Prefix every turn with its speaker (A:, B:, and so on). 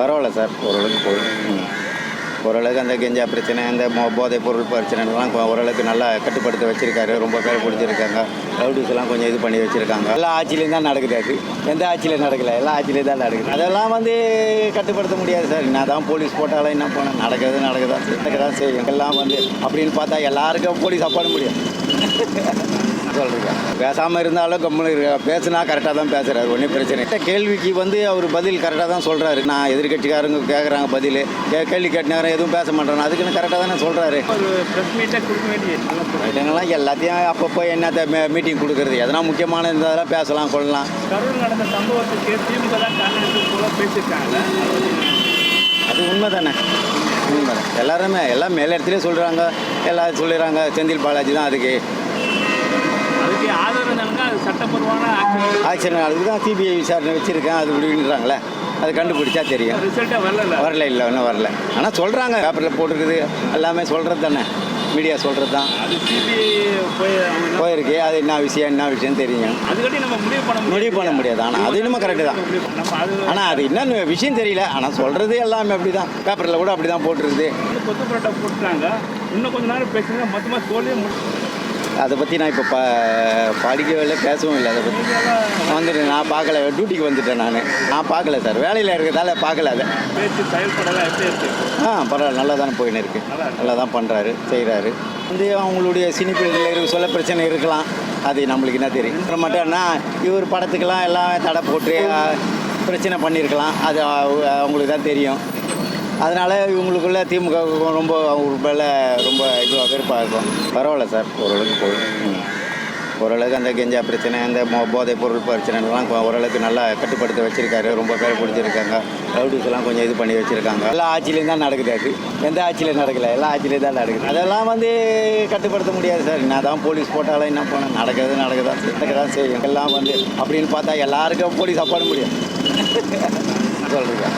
A: பரவாயில்ல சார், ஓரளவுக்கு போகுது. ஓரளவுக்கு அந்த கெஞ்சா பிரச்சனை, அந்த போதைப் பொருள் பிரச்சனைலாம் ஓரளவுக்கு நல்லா கட்டுப்படுத்த வச்சுருக்காரு. ரொம்ப பேர் பிடிச்சிருக்காங்க. ரவுடிஸ்லாம் கொஞ்சம் இது பண்ணி வச்சுருக்காங்க. எல்லா ஆட்சியிலையும் தான் நடக்குது. அது எந்த ஆட்சியிலையும் நடக்கலை, எல்லா ஆட்சியிலையும் தான் நடக்குது. அதெல்லாம் கட்டுப்படுத்த முடியாது சார். என்ன தான் போலீஸ் போட்டாலும் என்ன பண்ண நடக்க தான் செய்யும். எல்லாம் அப்படின்னு பார்த்தா எல்லாருக்கும் போலீஸ் அப்பாட முடியும் சொல்கிறேன். பேசாமல் இருந்தாலும் கம்முன்னு இருக்க, பேசுனா கரெக்டாக தான் பேசுகிறாரு, ஒன்றும் பிரச்சனை இல்லை. கேள்விக்கு அவர் பதில் கரெக்டாக தான் சொல்கிறாரு. நான் எதிர்கட்சிக்காரங்க கேட்குறாங்க பதில், கேள்வி கேட்டினாரம் எதுவும் பேச மாட்டேன், அதுக்குன்னு கரெக்டாக தானே சொல்கிறாரு. மீட்டிங்கெல்லாம் எல்லாத்தையும் அப்பப்போ என்னத்தை மீட்டிங் கொடுக்குறது, எதனா முக்கியமான இருந்ததெல்லாம் பேசலாம் கொள்ளலாம்.
B: நடந்த சம்பவத்துக்கு திமுக தான் காரணம் பேசியிருக்காங்க.
A: அது உண்மை தானே, உண்மை தான். எல்லாருமே எல்லாம் மேல் இடத்துலேயே சொல்கிறாங்க, எல்லாம் சொல்லிடுறாங்க. செந்தில் பாலாஜி தான் அதுக்கு
B: ஆதரவு அது சட்டப்பூர்வமான
A: ஆக்ஷன். அதுக்கு தான் சிபிஐ விசாரணை வச்சுருக்கேன், அது இப்படின்றாங்களே, அது கண்டுபிடிச்சா தெரியும்.
B: ரிசல்ட்டே
A: வரல, இல்லை இன்னும் வரல. ஆனால் சொல்கிறாங்க, பேப்பரில் போட்டுருக்குது, எல்லாமே சொல்கிறது தானே, மீடியா சொல்கிறது தான்.
B: அது சிபிஐ
A: போயிருக்கு, அது என்ன விஷயம் தெரியும்.
B: அதுக்கட்டி நம்ம முடிவு
A: பண்ண முடியாது. ஆனால் அது இன்னும் கரெக்டு தான். ஆனால் அது என்னன்னு விஷயம் தெரியல. ஆனால் சொல்கிறது எல்லாமே அப்படி தான், பேப்பரில் கூட அப்படி தான் போட்டுருக்குது.
B: கொத்து பரோட்டா போட்டுட்டாங்க, இன்னும் கொஞ்சம் நேரம் பேசுங்க, மொத்தமாக தோல்வியே
A: அதை பற்றி நான் இப்போ படிக்கவே இல்லை, பேசவும் இல்லை. அதை பற்றி வந்துட்டு நான் பார்க்கல, டியூட்டிக்கு வந்துட்டேன். நான் பார்க்கல சார், வேலையில் இருக்கிறதால பார்க்கல. அதை பரவாயில்ல, நல்லா தானே போயின்னு இருக்குது, நல்லா தான் பண்ணுறாரு, செய்கிறாரு. அவங்களுடைய சினிஃபீல்டில் சொல்ல பிரச்சனை இருக்கலாம், அது நம்மளுக்கு என்ன தெரியும். அப்புறம் மட்டும்னா இவர் படத்துக்கெல்லாம் எல்லாம் தடை போட்டு பிரச்சனை பண்ணியிருக்கலாம், அது அவங்களுக்கு தான் தெரியும். அதனால் இவங்களுக்குள்ள திமுக ரொம்ப அவங்க மேலே ரொம்ப இதுவாக வெறுப்பாக இருக்கும். பரவாயில்ல சார், ஓரளவுக்கு போகுது. ஓரளவுக்கு அந்த கெஞ்சா பிரச்சனை, அந்த போதைப் பொருள் பிரச்சனைலாம் ஓரளவுக்கு நல்லா கட்டுப்படுத்த வச்சுருக்காரு. ரொம்ப பேர் பிடிச்சிருக்காங்க. ரவுடிஸ்லாம் கொஞ்சம் இது பண்ணி வச்சுருக்காங்க. எல்லா ஆட்சியிலையும் தான் நடக்குது. அது எந்த ஆட்சியிலையும் நடக்கலை, எல்லா ஆட்சியிலையும் தான் நடக்குது. அதெல்லாம் கட்டுப்படுத்த முடியாது சார். என்ன தான் போலீஸ் போட்டாலும் என்ன பண்ண நடக்க தான் செய்யும். எல்லாம் அப்படின்னு பார்த்தா எல்லாருக்கும் போலீஸ் அப்பாட முடியும் சொல்கிறேன்.